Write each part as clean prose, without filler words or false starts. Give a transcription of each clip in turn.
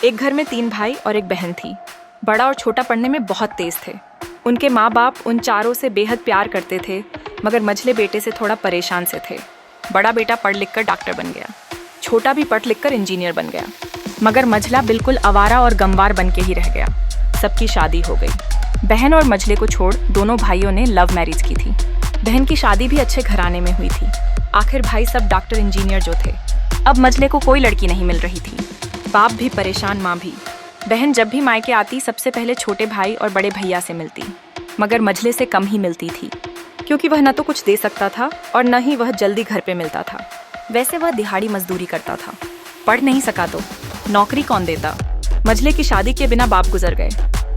एक घर में 3 भाई और एक बहन थी। बड़ा और छोटा पढ़ने में बहुत तेज थे। उनके माँ बाप उन चारों से बेहद प्यार करते थे, मगर मझले बेटे से थोड़ा परेशान से थे। बड़ा बेटा पढ़ लिख कर डॉक्टर बन गया, छोटा भी पढ़ लिख कर इंजीनियर बन गया, मगर मझला बिल्कुल आवारा और गंवार बन के ही रह गया। सबकी शादी हो गई। बहन और मझले को छोड़ दोनों भाइयों ने लव मैरिज की थी। बहन की शादी भी अच्छे घराने में हुई थी। आखिर भाई सब डॉक्टर इंजीनियर जो थे। अब मझले को कोई लड़की नहीं मिल रही थी। बाप भी परेशान, माँ भी। बहन जब भी मायके आती सबसे पहले छोटे भाई और बड़े भैया से मिलती, मगर मझले से कम ही मिलती थी, क्योंकि वह न तो कुछ दे सकता था और न ही वह जल्दी घर पे मिलता था। वैसे वह दिहाड़ी मजदूरी करता था। पढ़ नहीं सका तो नौकरी कौन देता। मझले की शादी के बिना बाप गुजर गए।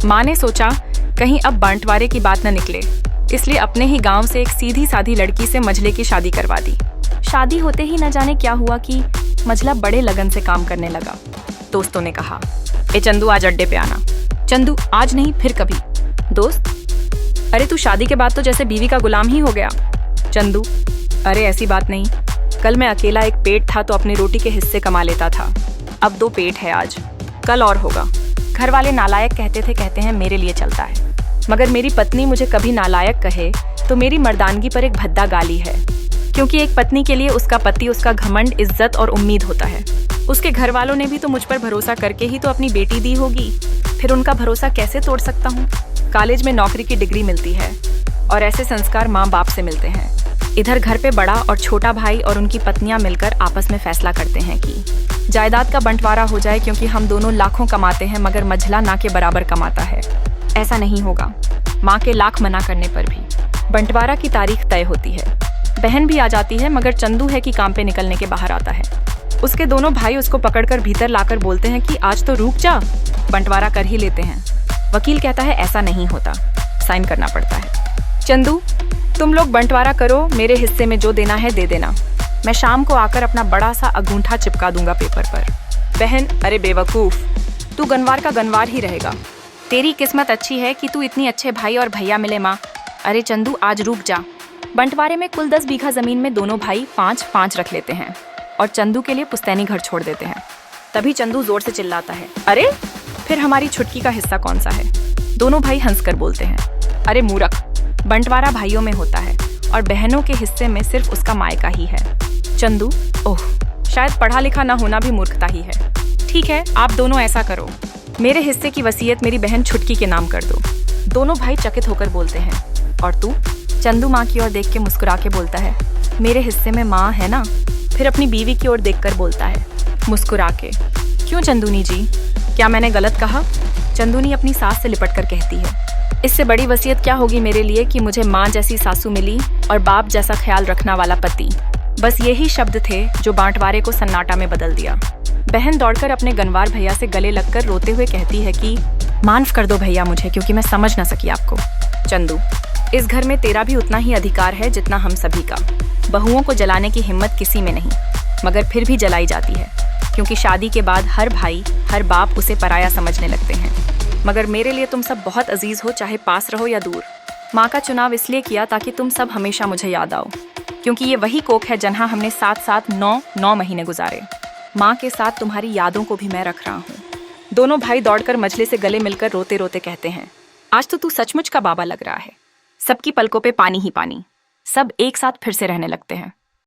माँ ने सोचा कहीं अब बंटवारे की बात न निकले, इसलिए अपने ही गांव से एक सीधी साधी लड़की से मझले की शादी करवा दी। शादी होते ही न जाने क्या हुआ कि मझला बड़े लगन से काम करने लगा। दोस्तों ने कहा, ए चंदू आज अड्डे पे आना। चंदू, आज नहीं फिर कभी। दोस्त, अरे तू शादी के बाद तो जैसे बीवी का गुलाम ही हो गया। चंदू, अरे ऐसी बात नहीं, कल मैं अकेला एक पेट था तो अपनी रोटी के हिस्से कमा लेता था। अब 2 पेट है आज, कल और होगा। घर वाले नालायक कहते हैं मेरे लिए चलता है, मगर मेरी पत्नी मुझे कभी नालायक कहे तो मेरी मर्दानगी पर एक भद्दा गाली है, क्योंकि एक पत्नी के लिए उसका पति उसका घमंड, इज्जत और उम्मीद होता है। उसके घर वालों ने भी तो मुझ पर भरोसा करके ही तो अपनी बेटी दी होगी, फिर उनका भरोसा कैसे तोड़ सकता हूँ। कॉलेज में नौकरी की डिग्री मिलती है और ऐसे संस्कार माँ बाप से मिलते हैं। इधर घर पे बड़ा और छोटा भाई और उनकी पत्नियां मिलकर आपस में फैसला करते हैं कि जायदाद का बंटवारा हो जाए, क्योंकि हम दोनों लाखों कमाते हैं मगर मझला ना के बराबर कमाता है। ऐसा नहीं होगा। माँ के लाख मना करने पर भी बंटवारा की तारीख तय होती है। बहन भी आ जाती है, मगर चंदू है कि काम पे निकलने के बाहर आता है। उसके दोनों भाई उसको पकड़कर भीतर लाकर बोलते हैं कि आज तो रुक जा, बंटवारा कर ही लेते हैं। वकील कहता है ऐसा नहीं होता, साइन करना पड़ता है। चंदू, तुम लोग बंटवारा करो, मेरे हिस्से में जो देना है दे देना। मैं शाम को आकर अपना बड़ा सा अंगूठा चिपका दूंगा पेपर पर। बहन, अरे बेवकूफ, तू गनवार का गनवार ही रहेगा। तेरी किस्मत अच्छी है कि तू इतनी अच्छे भाई और भैया मिले माँ। अरे चंदू, आज रुक जा। बंटवारे में कुल 10 बीघा जमीन में दोनों भाई 5-5 रख लेते हैं और चंदू के लिए पुस्तैनी घर छोड़ देते हैं। तभी चंदू जोर से चिल्लाता है, अरे फिर हमारी छुटकी का हिस्सा कौन सा है। दोनों भाई हंसकर बोलते हैं, अरे मूर्ख, बंटवारा भाइयों में होता है और बहनों के हिस्से में सिर्फ उसका मायका ही है। चंदू, ओह, शायद पढ़ा लिखा ना होना भी मूर्खता ही है। ठीक है, आप दोनों ऐसा करो, मेरे हिस्से की वसीयत मेरी बहन छुटकी के नाम कर दो। दोनों भाई चकित होकर बोलते हैं, और तू? चंदू माँ की ओर देख के मुस्कुरा के बोलता है, मेरे हिस्से में माँ है ना। फिर अपनी बीवी की ओर देखकर बोलता है मुस्कुरा के, क्यों चंदूनी जी, क्या मैंने गलत कहा? चंदूनी अपनी सास से लिपट कर कहती है, इससे बड़ी वसीयत क्या होगी मेरे लिए कि मुझे माँ जैसी सासू मिली और बाप जैसा ख्याल रखना वाला पति। बस यही शब्द थे जो बांटवारे को सन्नाटा में बदल दिया। बहन दौड़कर अपने गनवार भैया से गले लगकर रोते हुए कहती है कि माफ कर दो भैया मुझे, क्योंकि मैं समझ न सकी आपको। चंदू, इस घर में तेरा भी उतना ही अधिकार है जितना हम सभी का। बहुओं को जलाने की हिम्मत किसी में नहीं, मगर फिर भी जलाई जाती है, क्योंकि शादी के बाद हर भाई हर बाप उसे पराया समझने लगते हैं। मगर मेरे लिए तुम सब बहुत अजीज हो, चाहे पास रहो या दूर। माँ का चुनाव इसलिए किया ताकि तुम सब हमेशा मुझे याद आओ, क्योंकि ये वही कोख है जहाँ हमने साथ 9 महीने गुजारे। माँ के साथ तुम्हारी यादों को भी मैं रख रहा हूँ। दोनों भाई दौड़कर मझले से गले मिलकर रोते रोते कहते हैं, आज तो तू सचमुच का बाबा लग रहा है। सबकी पलकों पे पानी ही पानी। सब एक साथ फिर से रहने लगते हैं।